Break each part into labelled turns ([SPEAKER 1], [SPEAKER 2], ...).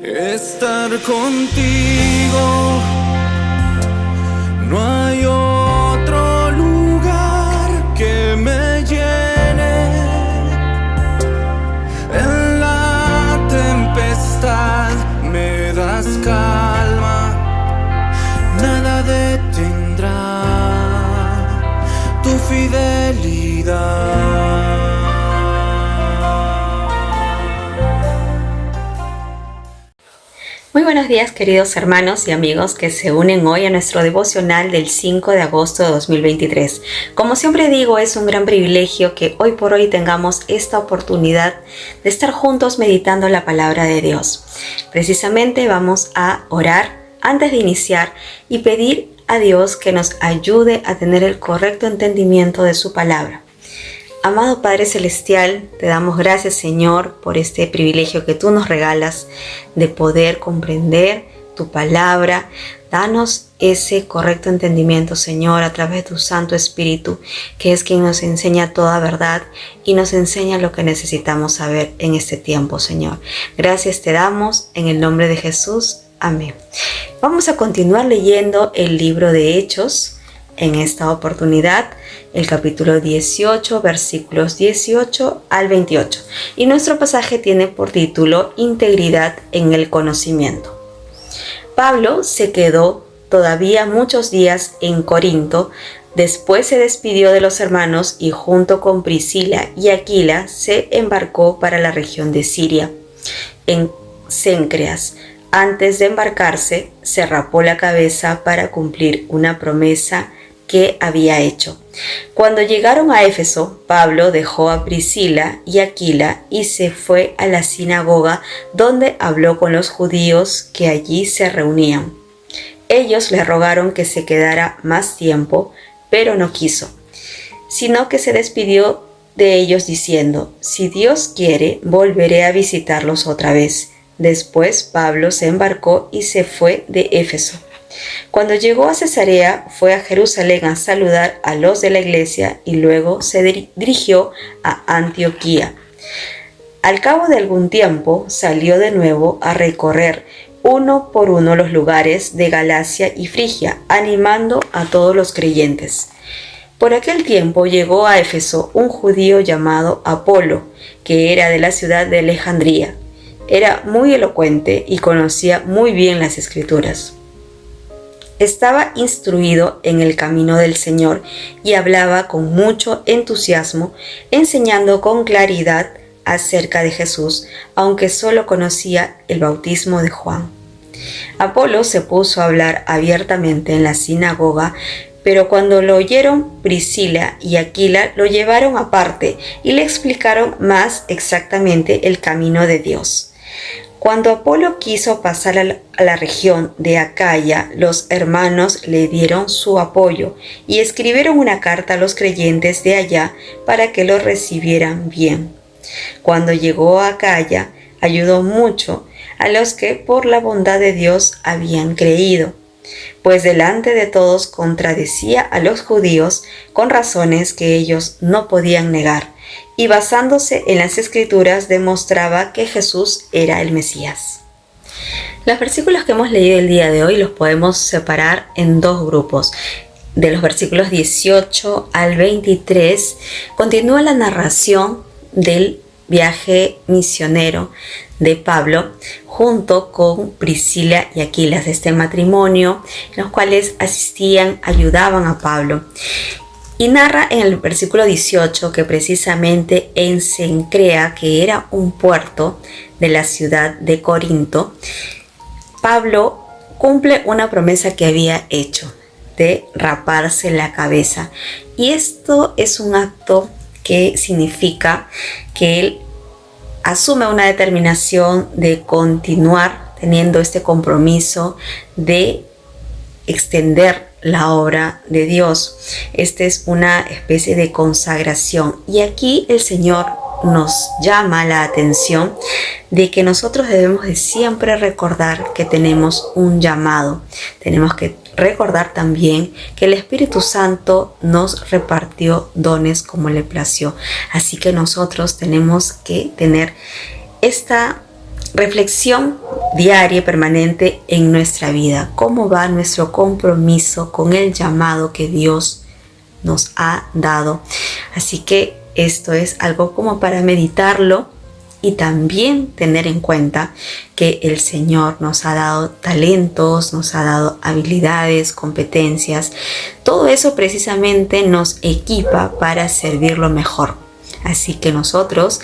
[SPEAKER 1] estar contigo. No hay otro lugar que me llene. En la tempestad me das calma, nada detendrá tu fidelidad.
[SPEAKER 2] Muy buenos días, queridos hermanos y amigos que se unen hoy a nuestro devocional del 5 de agosto de 2023. Como siempre digo, es un gran privilegio que hoy por hoy tengamos esta oportunidad de estar juntos meditando la palabra de Dios. Precisamente vamos a orar antes de iniciar y pedir a Dios que nos ayude a tener el correcto entendimiento de su palabra. Amado Padre Celestial, te damos gracias, Señor, por este privilegio que tú nos regalas de poder comprender tu palabra. Danos ese correcto entendimiento, Señor, a través de tu Santo Espíritu, que es quien nos enseña toda verdad y nos enseña lo que necesitamos saber en este tiempo, Señor. Gracias te damos en el nombre de Jesús. Amén. Vamos a continuar leyendo el libro de Hechos. En esta oportunidad, el capítulo 18, versículos 18 al 28. Y nuestro pasaje tiene por título Integridad en el conocimiento. Pablo se quedó todavía muchos días en Corinto. Después se despidió de los hermanos y junto con Priscila y Aquila se embarcó para la región de Siria, en Cencreas. Antes de embarcarse, se rapó la cabeza para cumplir una promesa que había hecho. Cuando llegaron a Éfeso, Pablo dejó a Priscila y Aquila y se fue a la sinagoga donde habló con los judíos que allí se reunían. Ellos le rogaron que se quedara más tiempo, pero no quiso, sino que se despidió de ellos diciendo: si Dios quiere, volveré a visitarlos otra vez. Después Pablo se embarcó y se fue de Éfeso. Cuando llegó a Cesarea, fue a Jerusalén a saludar a los de la iglesia y luego se dirigió a Antioquía. Al cabo de algún tiempo, salió de nuevo a recorrer uno por uno los lugares de Galacia y Frigia, animando a todos los creyentes. Por aquel tiempo llegó a Éfeso un judío llamado Apolo, que era de la ciudad de Alejandría. Era muy elocuente y conocía muy bien las Escrituras. Estaba instruido en el camino del Señor y hablaba con mucho entusiasmo, enseñando con claridad acerca de Jesús, aunque solo conocía el bautismo de Juan. Apolo se puso a hablar abiertamente en la sinagoga, pero cuando lo oyeron Priscila y Aquila lo llevaron aparte y le explicaron más exactamente el camino de Dios. Cuando Apolo quiso pasar a la región de Acaya, los hermanos le dieron su apoyo y escribieron una carta a los creyentes de allá para que lo recibieran bien. Cuando llegó a Acaya, ayudó mucho a los que por la bondad de Dios habían creído, pues delante de todos contradecía a los judíos con razones que ellos no podían negar, y basándose en las Escrituras demostraba que Jesús era el Mesías. Los versículos que hemos leído el día de hoy los podemos separar en dos grupos. De los versículos 18 al 23 continúa la narración del viaje misionero de Pablo junto con Priscila y Aquila, de este matrimonio, en los cuales asistían, ayudaban a Pablo. Y narra en el versículo 18 que precisamente en Cencrea, que era un puerto de la ciudad de Corinto, Pablo cumple una promesa que había hecho de raparse la cabeza. Y esto es un acto que significa que él asume una determinación de continuar teniendo este compromiso de extender la obra de Dios. Esta es una especie de consagración. Y aquí el Señor nos llama la atención de que nosotros debemos de siempre recordar que tenemos un llamado. Tenemos que recordar también que el Espíritu Santo nos repartió dones como le plació. Así que nosotros tenemos que tener esta reflexión diaria y permanente en nuestra vida. ¿Cómo va nuestro compromiso con el llamado que Dios nos ha dado? Así que esto es algo como para meditarlo y también tener en cuenta que el Señor nos ha dado talentos, nos ha dado habilidades, competencias. Todo eso precisamente nos equipa para servirlo mejor. Así que nosotros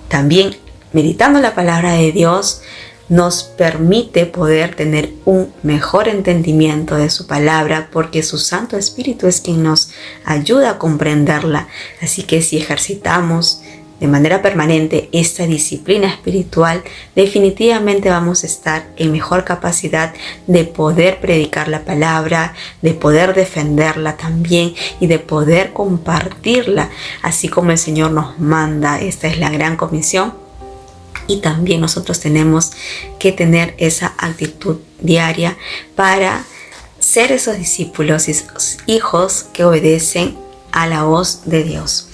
[SPEAKER 2] también, meditando la palabra de Dios, nos permite poder tener un mejor entendimiento de su palabra, porque su Santo Espíritu es quien nos ayuda a comprenderla. Así que si ejercitamos de manera permanente esta disciplina espiritual, definitivamente vamos a estar en mejor capacidad de poder predicar la palabra, de poder defenderla también y de poder compartirla, así como el Señor nos manda. Esta es la gran comisión. Y también nosotros tenemos que tener esa actitud diaria para ser esos discípulos y esos hijos que obedecen a la voz de Dios.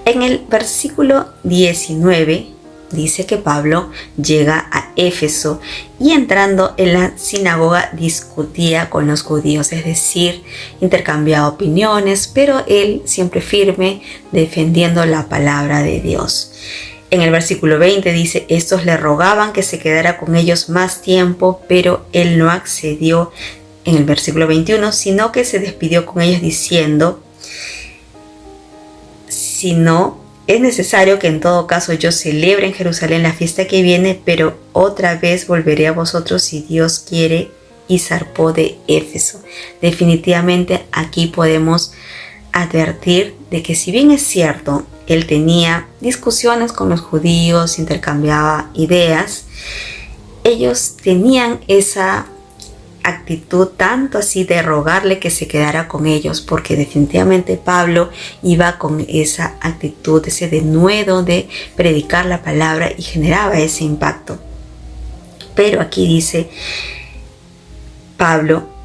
[SPEAKER 2] En el versículo 19 dice que Pablo llega a Éfeso y entrando en la sinagoga discutía con los judíos, es decir, intercambiaba opiniones, pero él siempre firme defendiendo la palabra de Dios. En el versículo 20 dice, estos le rogaban que se quedara con ellos más tiempo, pero él no accedió. En el versículo 21, sino que se despidió con ellos diciendo, si no, es necesario que en todo caso yo celebre en Jerusalén la fiesta que viene, pero otra vez volveré a vosotros si Dios quiere, y zarpó de Éfeso. Definitivamente aquí podemos advertir de que si bien es cierto, él tenía discusiones con los judíos, intercambiaba ideas, ellos tenían esa actitud tanto así de rogarle que se quedara con ellos, porque definitivamente Pablo iba con esa actitud, ese denuedo de predicar la palabra y generaba ese impacto. Pero aquí dice Pablo,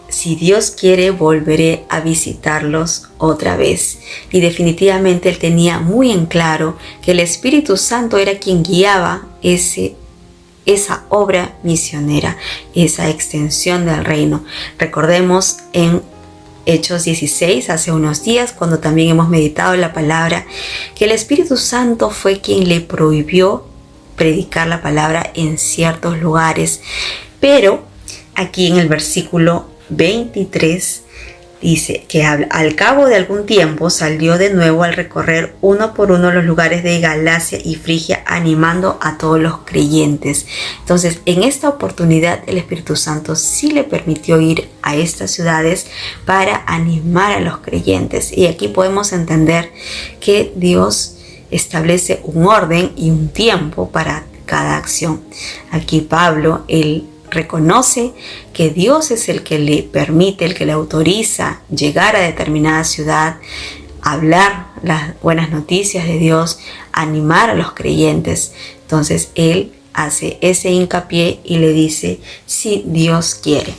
[SPEAKER 2] si Dios quiere, volveré a visitarlos otra vez. Y definitivamente él tenía muy en claro que el Espíritu Santo era quien guiaba esa obra misionera, esa extensión del reino. Recordemos en Hechos 16, hace unos días, cuando también hemos meditado la palabra, que el Espíritu Santo fue quien le prohibió predicar la palabra en ciertos lugares. Pero aquí en el versículo 23 dice que al cabo de algún tiempo salió de nuevo al recorrer uno por uno los lugares de Galacia y Frigia, animando a todos los creyentes. Entonces, en esta oportunidad el Espíritu Santo sí le permitió ir a estas ciudades para animar a los creyentes. Y aquí podemos entender que Dios establece un orden y un tiempo para cada acción. Aquí Pablo, él reconoce que Dios es el que le permite, el que le autoriza llegar a determinada ciudad, hablar las buenas noticias de Dios, animar a los creyentes. Entonces él hace ese hincapié y le dice, si Dios quiere.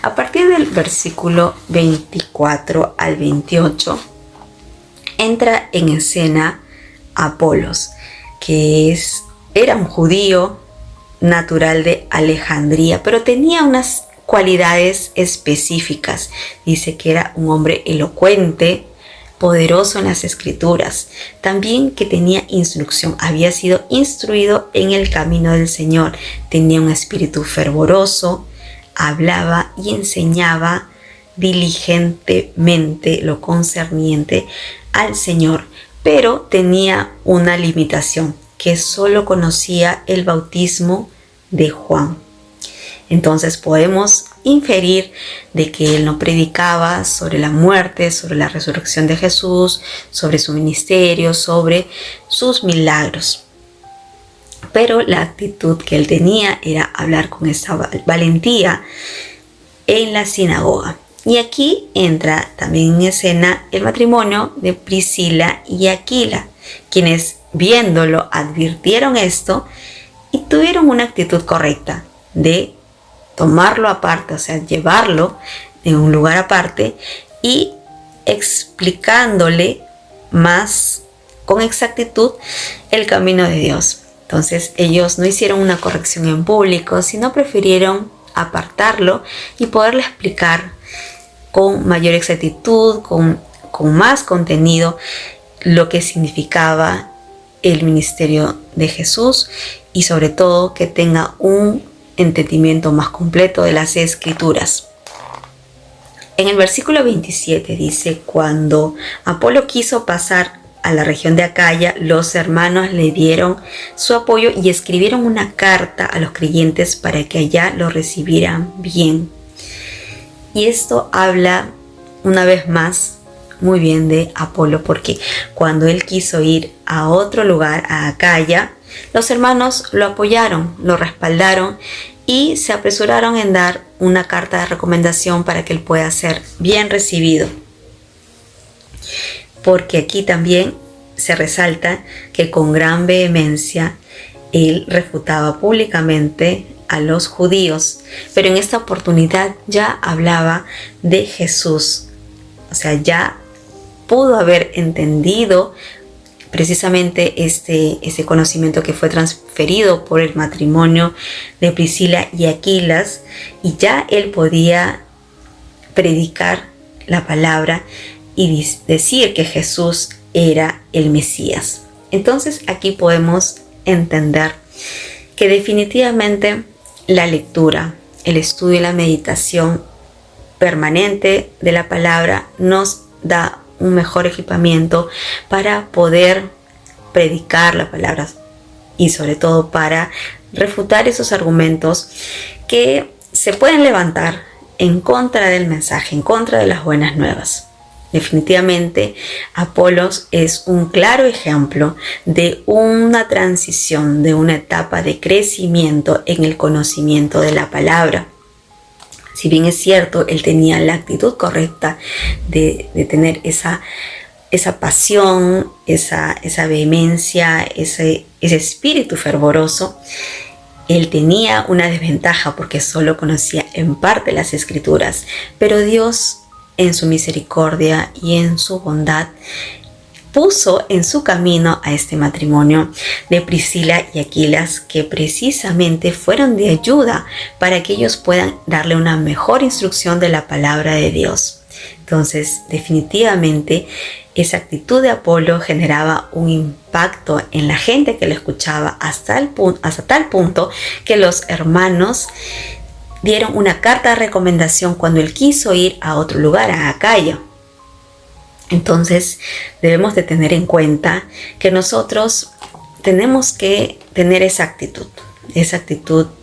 [SPEAKER 2] A partir del versículo 24 al 28 entra en escena Apolos, que era un judío natural de Alejandría, pero tenía unas cualidades específicas. Dice que era un hombre elocuente, poderoso en las escrituras, también que tenía instrucción, había sido instruido en el camino del Señor, tenía un espíritu fervoroso, hablaba y enseñaba diligentemente lo concerniente al Señor, pero tenía una limitación, que solo conocía el bautismo de Juan. Entonces podemos inferir de que él no predicaba sobre la muerte, sobre la resurrección de Jesús, sobre su ministerio, sobre sus milagros. Pero la actitud que él tenía era hablar con esa valentía en la sinagoga. Y aquí entra también en escena el matrimonio de Priscila y Aquila, quienes viéndolo advirtieron esto y tuvieron una actitud correcta de tomarlo aparte, o sea, llevarlo en un lugar aparte y explicándole más con exactitud el camino de Dios. Entonces ellos no hicieron una corrección en público, sino prefirieron apartarlo y poderle explicar con mayor exactitud, con más contenido, lo que significaba el ministerio de Jesús y sobre todo que tenga un entendimiento más completo de las Escrituras. En el versículo 27 dice: cuando Apolo quiso pasar a la región de Acaya, los hermanos le dieron su apoyo y escribieron una carta a los creyentes para que allá lo recibieran bien. Y esto habla una vez más muy bien de Apolo, porque cuando él quiso ir a otro lugar, a Acaya, los hermanos lo apoyaron, lo respaldaron y se apresuraron en dar una carta de recomendación para que él pueda ser bien recibido. Porque aquí también se resalta que con gran vehemencia él refutaba públicamente a los judíos, pero en esta oportunidad ya hablaba de Jesús. O sea, ya pudo haber entendido precisamente este conocimiento que fue transferido por el matrimonio de Priscila y Aquilas, y ya él podía predicar la palabra y decir que Jesús era el Mesías. Entonces aquí podemos entender que definitivamente la lectura, el estudio y la meditación permanente de la palabra nos da un mejor equipamiento para poder predicar la palabra y sobre todo para refutar esos argumentos que se pueden levantar en contra del mensaje, en contra de las buenas nuevas. Definitivamente, Apolos es un claro ejemplo de una transición, de una etapa de crecimiento en el conocimiento de la palabra. Si bien es cierto, él tenía la actitud correcta de tener esa pasión, esa vehemencia, ese espíritu fervoroso, él tenía una desventaja porque solo conocía en parte las Escrituras, pero Dios, en su misericordia y en su bondad, puso en su camino a este matrimonio de Priscila y Aquilas, que precisamente fueron de ayuda para que ellos puedan darle una mejor instrucción de la palabra de Dios. Entonces, definitivamente, esa actitud de Apolo generaba un impacto en la gente que lo escuchaba hasta tal punto que los hermanos dieron una carta de recomendación cuando él quiso ir a otro lugar, a Acaya. Entonces debemos de tener en cuenta que nosotros tenemos que tener esa actitud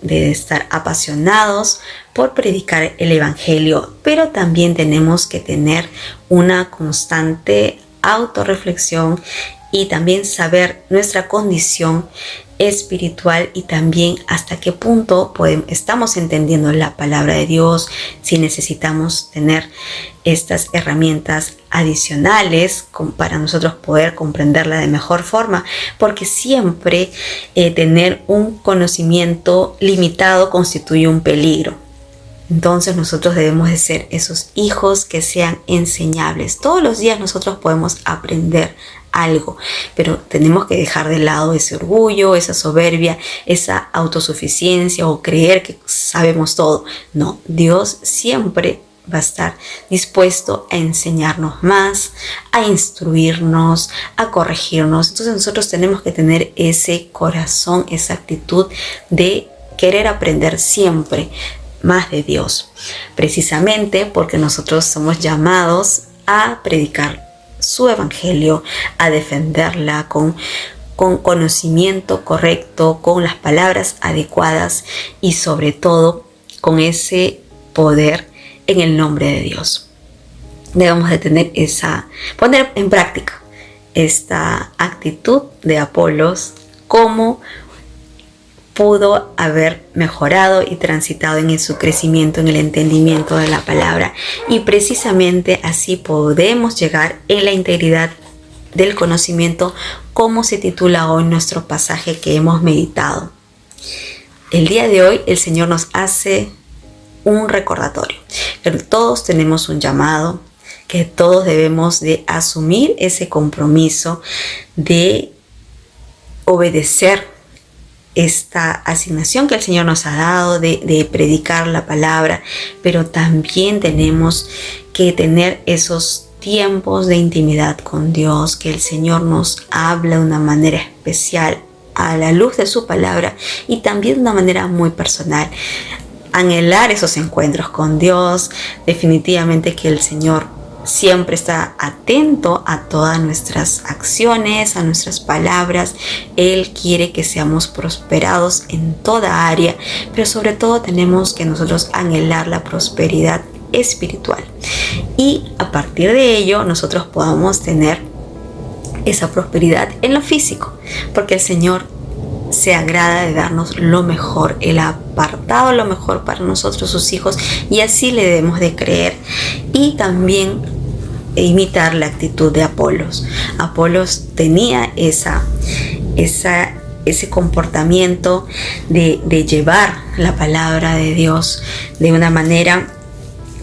[SPEAKER 2] de estar apasionados por predicar el Evangelio, pero también tenemos que tener una constante autorreflexión y también saber nuestra condición espiritual y también hasta qué punto estamos entendiendo la palabra de Dios, si necesitamos tener estas herramientas adicionales para nosotros poder comprenderla de mejor forma, porque siempre tener un conocimiento limitado constituye un peligro. Entonces nosotros debemos de ser esos hijos que sean enseñables. Todos los días nosotros podemos aprender algo, pero tenemos que dejar de lado ese orgullo, esa soberbia, esa autosuficiencia o creer que sabemos todo. No, Dios siempre va a estar dispuesto a enseñarnos más, a instruirnos, a corregirnos. Entonces nosotros tenemos que tener ese corazón, esa actitud de querer aprender siempre más de Dios, precisamente porque nosotros somos llamados a predicar su evangelio, a defenderla con conocimiento correcto, con las palabras adecuadas y sobre todo con ese poder en el nombre de Dios. Debemos de tener poner en práctica esta actitud de Apolos, como pudo haber mejorado y transitado en su crecimiento, en el entendimiento de la palabra, y precisamente así podemos llegar en la integridad del conocimiento, como se titula hoy nuestro pasaje que hemos meditado. El día de hoy el Señor nos hace un recordatorio, que todos tenemos un llamado, que todos debemos de asumir ese compromiso de obedecer esta asignación que el Señor nos ha dado de predicar la palabra, pero también tenemos que tener esos tiempos de intimidad con Dios, que el Señor nos habla de una manera especial a la luz de su palabra y también de una manera muy personal. Anhelar esos encuentros con Dios, definitivamente que el Señor siempre está atento a todas nuestras acciones, a nuestras palabras. Él quiere que seamos prosperados en toda área, pero sobre todo tenemos que nosotros anhelar la prosperidad espiritual. Y a partir de ello nosotros podamos tener esa prosperidad en lo físico, porque el Señor se agrada de darnos lo mejor. Él ha apartado lo mejor para nosotros, sus hijos, y así le debemos de creer. Y también imitar la actitud de Apolos. Apolos tenía ese comportamiento de llevar la palabra de Dios de una manera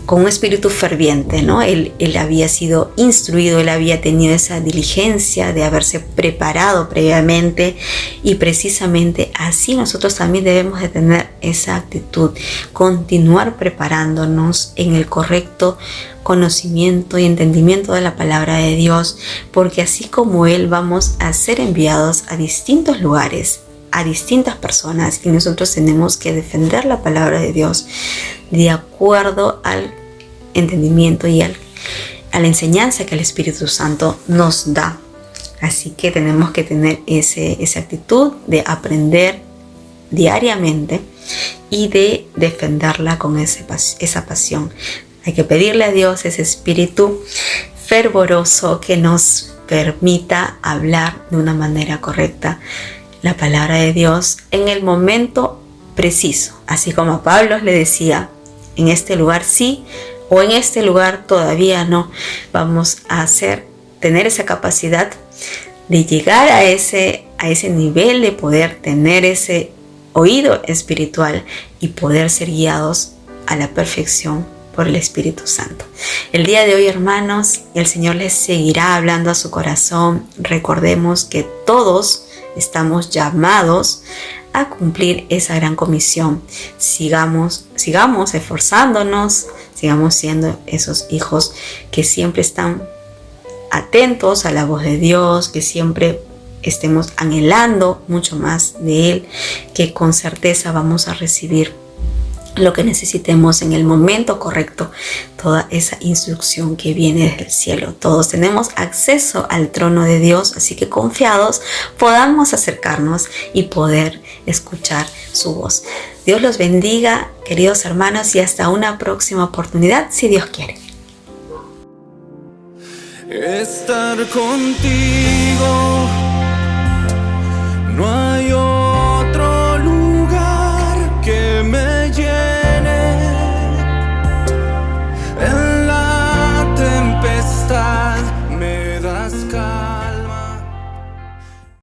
[SPEAKER 2] con un espíritu ferviente, ¿no? Él había sido instruido, él había tenido esa diligencia de haberse preparado previamente, y precisamente así nosotros también debemos de tener esa actitud, continuar preparándonos en el correcto conocimiento y entendimiento de la palabra de Dios, porque así como Él vamos a ser enviados a distintos lugares, a distintas personas, y nosotros tenemos que defender la palabra de Dios de acuerdo al entendimiento y a la enseñanza que el Espíritu Santo nos da. Así que tenemos que tener esa actitud de aprender diariamente y de defenderla con esa pasión. Hay que pedirle a Dios ese espíritu fervoroso que nos permita hablar de una manera correcta la palabra de Dios en el momento preciso. Así como a Pablo le decía, en este lugar sí, o en este lugar todavía no. Vamos a tener esa capacidad de llegar a ese nivel, de poder tener ese oído espiritual y poder ser guiados a la perfección por el Espíritu Santo. El día de hoy, hermanos, el Señor les seguirá hablando a su corazón. Recordemos que todos estamos llamados a cumplir esa gran comisión. Sigamos esforzándonos, sigamos siendo esos hijos que siempre están atentos a la voz de Dios, que siempre estemos anhelando mucho más de Él, que con certeza vamos a recibir lo que necesitemos en el momento correcto, toda esa instrucción que viene del cielo. Todos tenemos acceso al trono de Dios, así que confiados podamos acercarnos y poder escuchar su voz. Dios los bendiga, queridos hermanos, y hasta una próxima oportunidad, si Dios quiere.
[SPEAKER 1] Estar contigo